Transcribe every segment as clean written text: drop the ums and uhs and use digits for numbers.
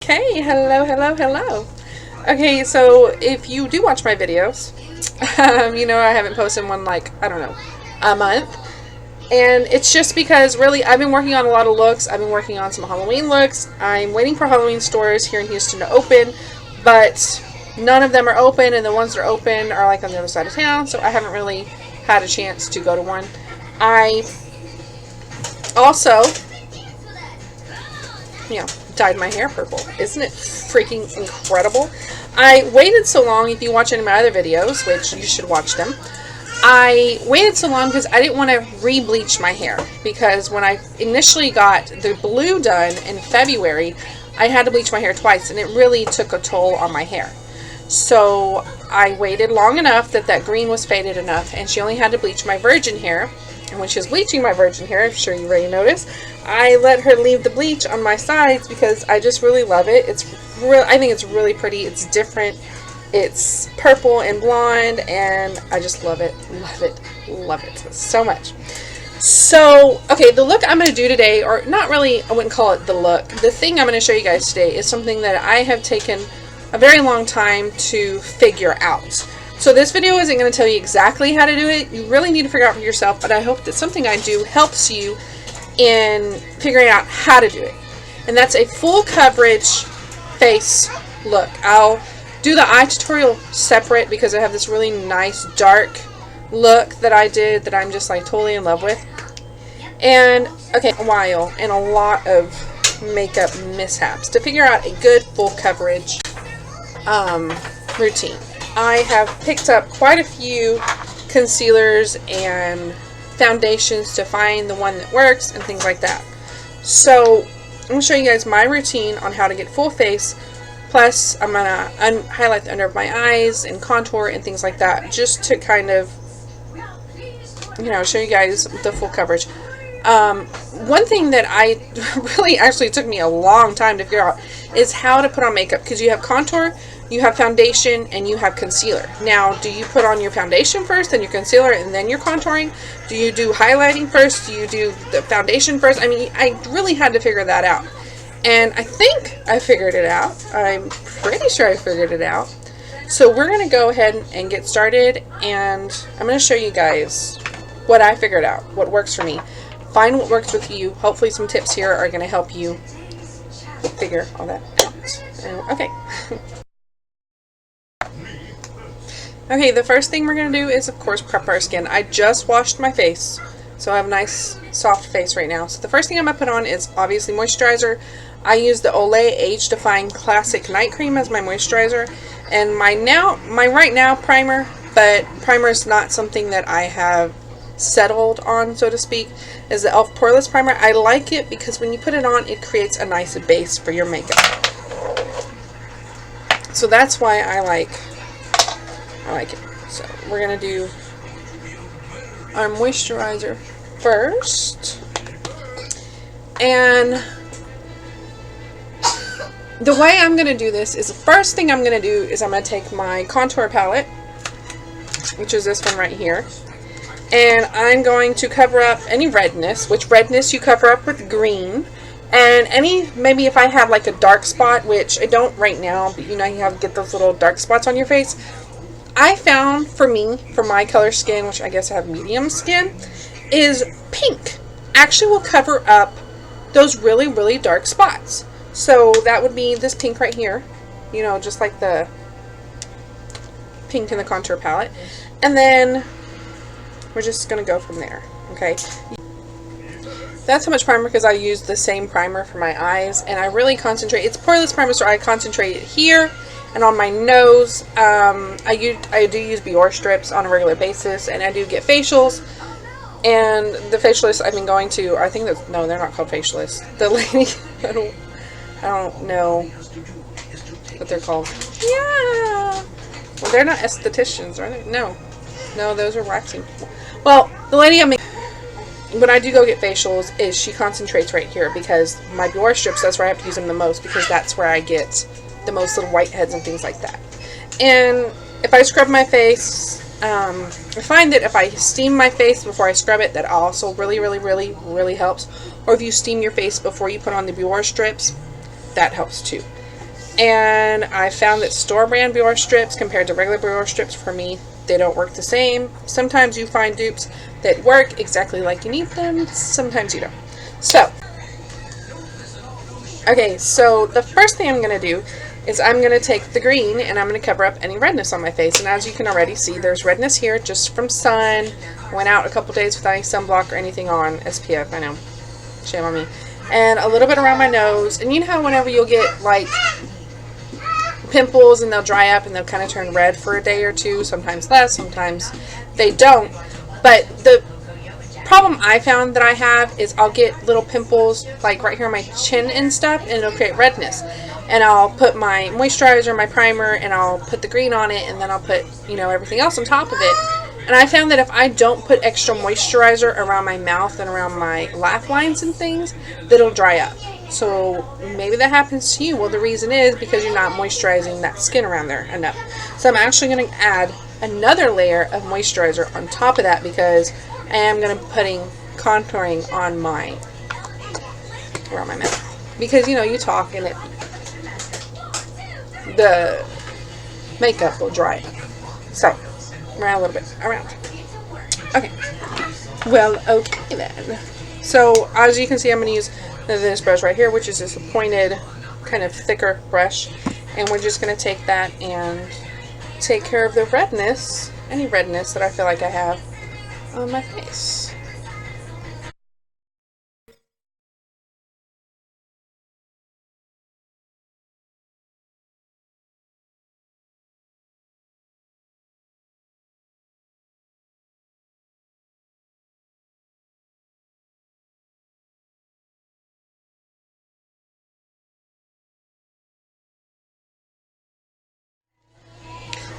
Okay, hello, hello, hello. Okay, so if you do watch my videos, you know I haven't posted one like, I don't know, a month. And it's just because really I've been working on a lot of looks. I've been working on some Halloween looks. I'm waiting for Halloween stores here in Houston to open, but none of them are open, and the ones that are open are like on the other side of town, so I haven't really had a chance to go to one. I also, you know, dyed my hair purple. Isn't it freaking incredible? I waited so long. If you watch any of my other videos, which you should watch them, I waited so long because I didn't want to re-bleach my hair, because when I initially got the blue done in February, I had to bleach my hair twice, and it really took a toll on my hair. So I waited long enough that that green was faded enough, and she only had to bleach my virgin hair. And when she was bleaching my virgin hair, I'm sure you already noticed, I let her leave the bleach on my sides because I just really love it. I think it's really pretty. It's different. It's purple and blonde, and I just love it, love it, love it so much. So, okay, the look I'm going to do today, or not really, I wouldn't call it the look. The thing I'm going to show you guys today is something that I have taken a very long time to figure out. So this video isn't going to tell you exactly how to do it. You really need to figure out for yourself, but I hope that something I do helps you in figuring out how to do it. And that's a full coverage face look. I'll do the eye tutorial separate because I have this really nice dark look that I did that I'm just like totally in love with. And okay, a while and a lot of makeup mishaps to figure out a good full coverage routine. I have picked up quite a few concealers and foundations to find the one that works and things like that. So I'm going to show you guys my routine on how to get full face. Plus, I'm going to highlight the under of my eyes and contour and things like that, just to kind of, you know, show you guys the full coverage. One thing that I really actually took me a long time to figure out is how to put on makeup, because you have contour, you have foundation, and you have concealer. Now, do you put on your foundation first, then your concealer, and then your contouring? Do you do highlighting first? Do you do the foundation first? I mean, I really had to figure that out. And I think I figured it out. I'm pretty sure I figured it out. So we're going to go ahead and get started, and I'm going to show you guys what I figured out, what works for me. Find what works with you. Hopefully some tips here are going to help you figure all that out. Okay. Okay, the first thing we're going to do is, of course, prep our skin. I just washed my face, so I have a nice soft face right now. So the first thing I'm going to put on is obviously moisturizer. I use the Olay Age Defying Classic Night Cream as my moisturizer, and my right now primer, but primer is not something that I have settled on, so to speak, is the e.l.f. Poreless Primer. I like it because when you put it on, it creates a nice base for your makeup. So that's why I like it. So we're going to do our moisturizer first. And the way I'm going to do this is, the first thing I'm going to do is I'm going to take my contour palette, which is this one right here, and I'm going to cover up any redness, which redness you cover up with green, and maybe if I have like a dark spot, which I don't right now, but you know you get those little dark spots on your face. I found for me, for my color skin, which I guess I have medium skin, is pink actually will cover up those really, really dark spots. So that would be this pink right here, you know, just like the pink in the contour palette. And then we're just going to go from there, okay? That's how much primer, because I use the same primer for my eyes, and I really concentrate. It's poreless primer, so I concentrate it here and on my nose. I do use Biore strips on a regular basis, and I do get facials. And the facialists I've been going to, I think that, no, they're not called facialists. The lady, I don't know what they're called. Yeah. Well, they're not estheticians, are they? No, those are waxing. Well, the lady when I do go get facials, is she concentrates right here, because my Biore strips, that's where I have to use them the most, because that's where I get the most little whiteheads and things like that. And if I scrub my face, I find that if I steam my face before I scrub it, that also really, really, really, really helps. Or if you steam your face before you put on the Biore strips, that helps too. And I found that store brand Biore strips compared to regular Biore strips, for me, they don't work the same. Sometimes you find dupes that work exactly like you need them, sometimes you don't. So, okay, so the first thing I'm going to do is I'm going to take the green and I'm going to cover up any redness on my face. And as you can already see, there's redness here just from sun. Went out a couple days without any sunblock or anything on. SPF, I know. Shame on me. And a little bit around my nose. And you know how whenever you'll get like pimples and they'll dry up and they'll kind of turn red for a day or two, sometimes less, sometimes they don't. But the problem I found that I have is I'll get little pimples like right here on my chin and stuff, and it'll create redness. And I'll put my moisturizer, my primer, and I'll put the green on it, and then I'll put, you know, everything else on top of it. And I found that if I don't put extra moisturizer around my mouth and around my laugh lines and things, that'll dry up. So maybe that happens to you. Well, the reason is because you're not moisturizing that skin around there enough. So I'm actually going to add another layer of moisturizer on top of that, because I am going to be putting contouring on around my mouth. Because, you know, you talk and the makeup will dry up. So, around a little bit. Around. Okay. Well, okay then. So, as you can see, I'm going to use this brush right here, which is this pointed, kind of thicker brush. And we're just going to take that and take care of the redness, any redness that I feel like I have on my face.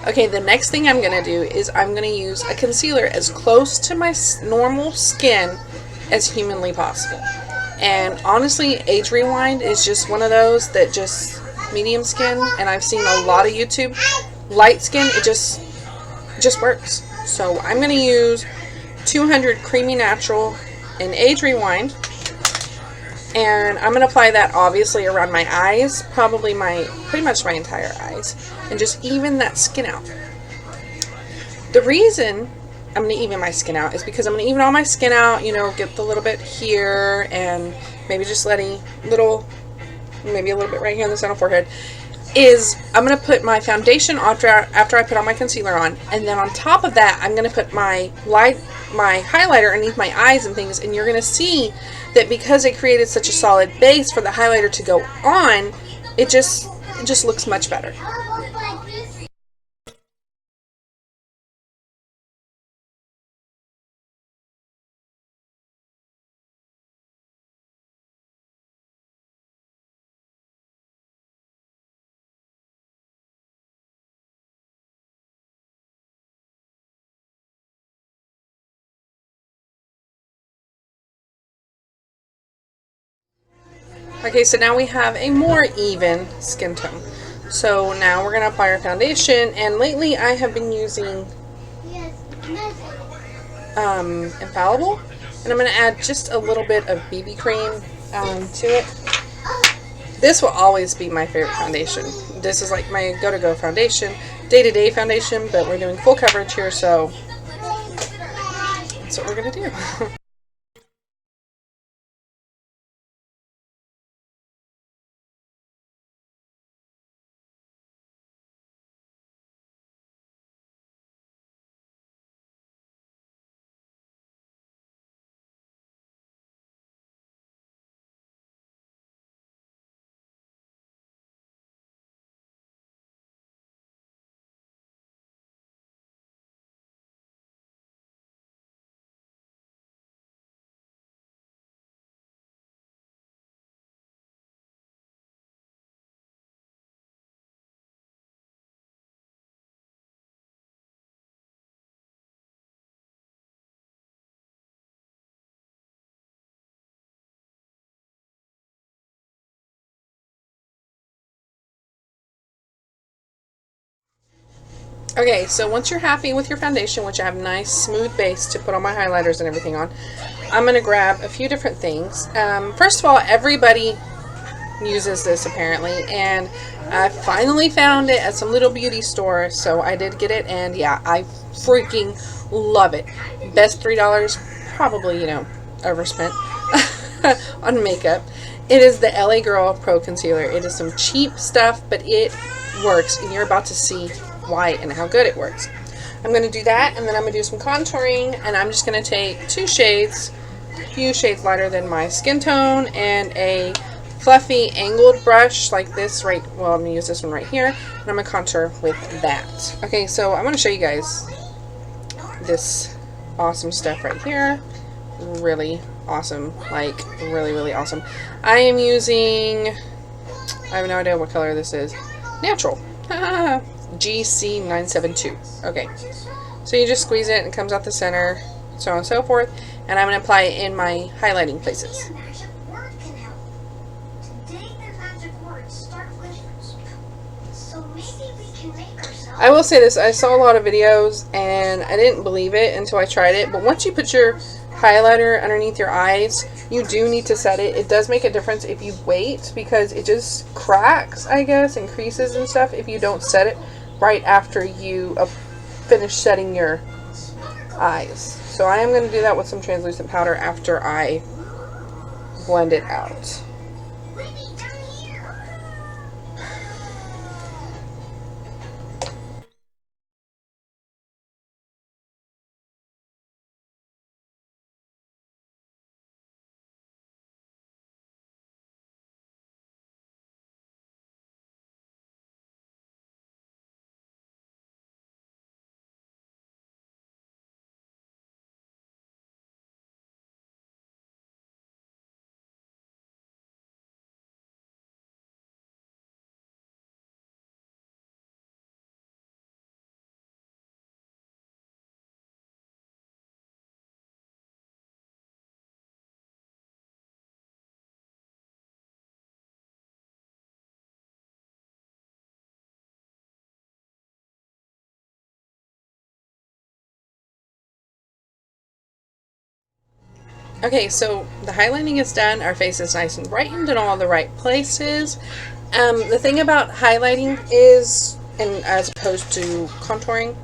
Okay, the next thing I'm going to do is I'm going to use a concealer as close to my normal skin as humanly possible. And honestly, Age Rewind is just one of those that just medium skin, and I've seen a lot of YouTube light skin, it just works. So I'm going to use 200 Creamy Natural in Age Rewind, and I'm going to apply that obviously around my eyes, probably pretty much my entire eyes, and just even that skin out. The reason I'm going to even my skin out is because I'm going to even all my skin out, you know, get the little bit here, and maybe just letting maybe a little bit right here on the center forehead, is I'm going to put my foundation after I put all my concealer on, and then on top of that I'm going to put my highlighter underneath my eyes and things, and you're going to see that because it created such a solid base for the highlighter to go on, it just looks much better. Okay, so now we have a more even skin tone. So now we're going to apply our foundation, and lately I have been using Infallible, and I'm going to add just a little bit of BB cream to it. This will always be my favorite foundation. This is like my go-to-go foundation, day-to-day foundation, but we're doing full coverage here, so that's what we're going to do. Okay, so once you're happy with your foundation, which I have a nice smooth base to put all my highlighters and everything on, I'm going to grab a few different things. First of all, everybody uses this apparently, and I finally found it at some little beauty store, so I did get it, and yeah, I freaking love it. Best $3 probably, you know, overspent on makeup. It is the LA Girl Pro Concealer. It is some cheap stuff, but it works, and you're about to see why and how good it works. I'm going to do that, and then I'm going to do some contouring, and I'm just going to take 2 shades, a few shades lighter than my skin tone, and a fluffy angled brush like this right, well, I'm going to use this one right here, and I'm going to contour with that. Okay, so I'm going to show you guys this awesome stuff right here. Really awesome, like really, really awesome. I am using, I have no idea what color this is. Natural. GC972. Okay, so you just squeeze it and it comes out the center, so on and so forth, and I'm going to apply it in my highlighting places. I will say this, I saw a lot of videos and I didn't believe it until I tried it, but once you put your highlighter underneath your eyes, you do need to set it. It does make a difference if you wait, because it just cracks, I guess, and creases and stuff if you don't set it right after you finish setting your eyes. So I am going to do that with some translucent powder after I blend it out. Okay, so the highlighting is done. Our face is nice and brightened in all the right places. The thing about highlighting is, and as opposed to contouring,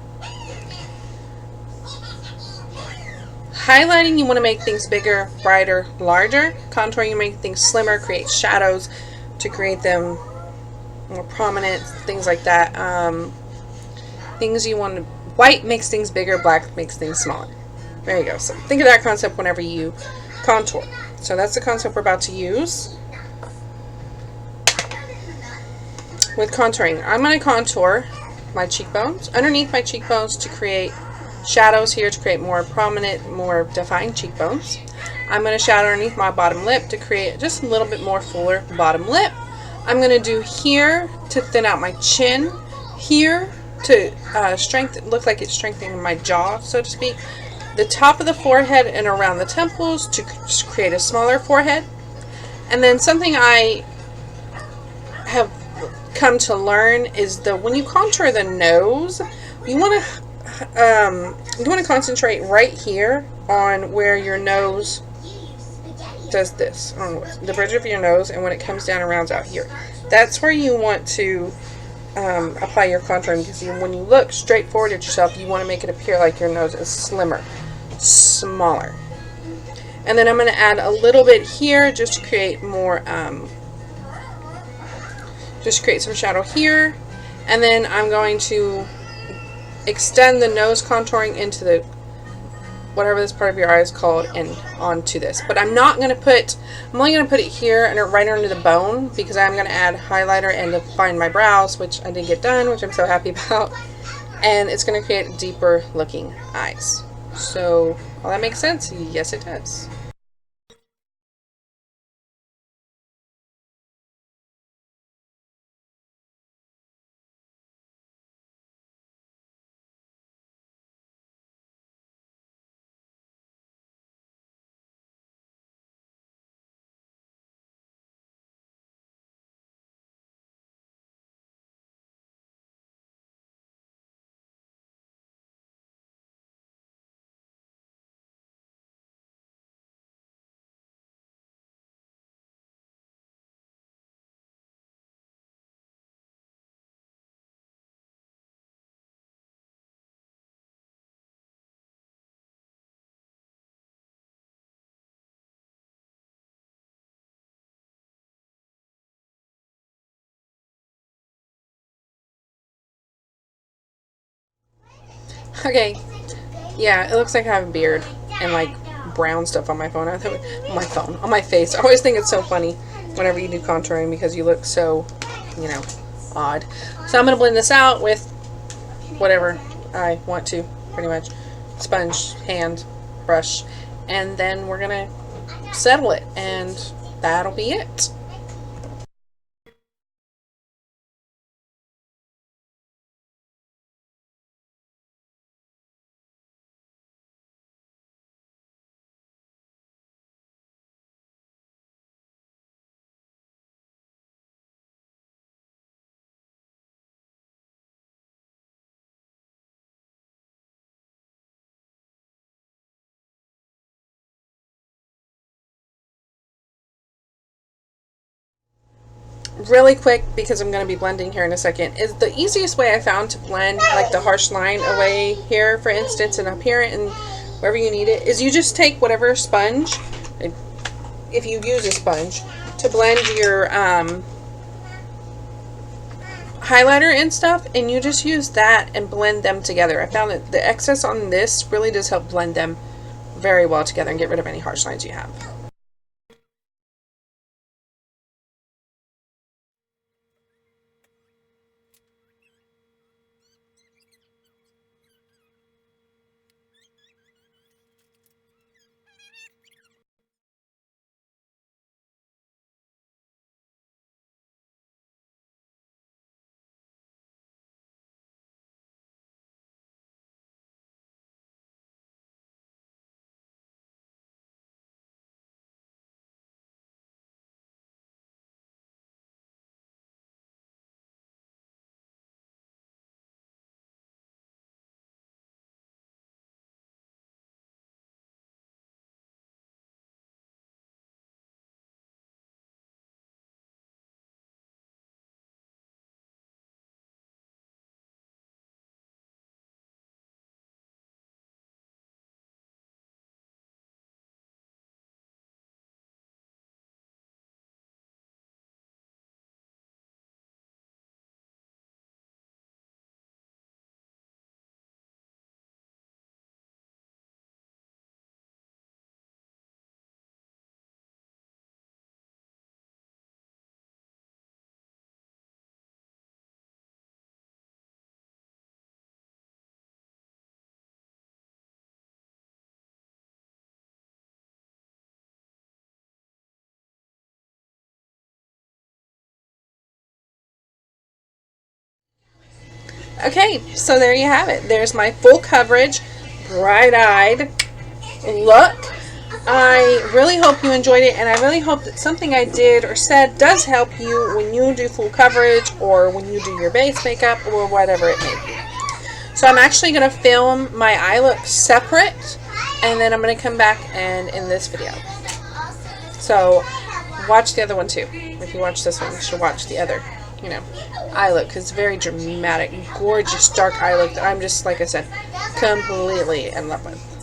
highlighting you want to make things bigger, brighter, larger. Contouring you make things slimmer, create shadows to create them more prominent, things like that. Things you want to, white makes things bigger, black makes things smaller. There you go. So think of that concept whenever you contour. So that's the concept we're about to use. With contouring, I'm going to contour my cheekbones, underneath my cheekbones, to create shadows here, to create more prominent, more defined cheekbones. I'm going to shadow underneath my bottom lip to create just a little bit more fuller bottom lip. I'm going to do here to thin out my chin, here to look like it's strengthening my jaw, so to speak. The top of the forehead and around the temples to create a smaller forehead. And then something I have come to learn is that when you contour the nose, you want to concentrate right here on where your nose does this, on the bridge of your nose, and when it comes down and rounds out here, that's where you want to apply your contouring, because when you look straight forward at yourself, you want to make it appear like your nose is slimmer, smaller. And then I'm going to add a little bit here just to create more, just create some shadow here. And then I'm going to extend the nose contouring into the, whatever this part of your eye is called, and onto this. But I'm not going to put, I'm only going to put it here and right under the bone, because I'm going to add highlighter and define my brows, which I did get done, which I'm so happy about. And it's going to create deeper looking eyes. So, all that makes sense? Yes, it does. Okay, yeah, it looks like I have a beard and like brown stuff on my phone. On my face. I always think it's so funny whenever you do contouring because you look so, you know, odd. So I'm going to blend this out with whatever I want to, pretty much. Sponge, hand, brush, and then we're going to settle it, and that'll be it. Really quick, because I'm going to be blending here in a second, is the easiest way I found to blend like the harsh line away here, for instance, and up here and wherever you need it, is you just take whatever sponge, if you use a sponge, to blend your highlighter and stuff, and you just use that and blend them together. I found that the excess on this really does help blend them very well together and get rid of any harsh lines you have. Okay, so there you have it. There's my full coverage, bright-eyed look. I really hope you enjoyed it, and I really hope that something I did or said does help you when you do full coverage or when you do your base makeup or whatever it may be. So I'm actually going to film my eye look separate, and then I'm going to come back and in this video. So watch the other one too. If you watch this one, you should watch the other, eye look, because it's very dramatic, gorgeous, dark eye look that I'm just, like I said, completely in love with.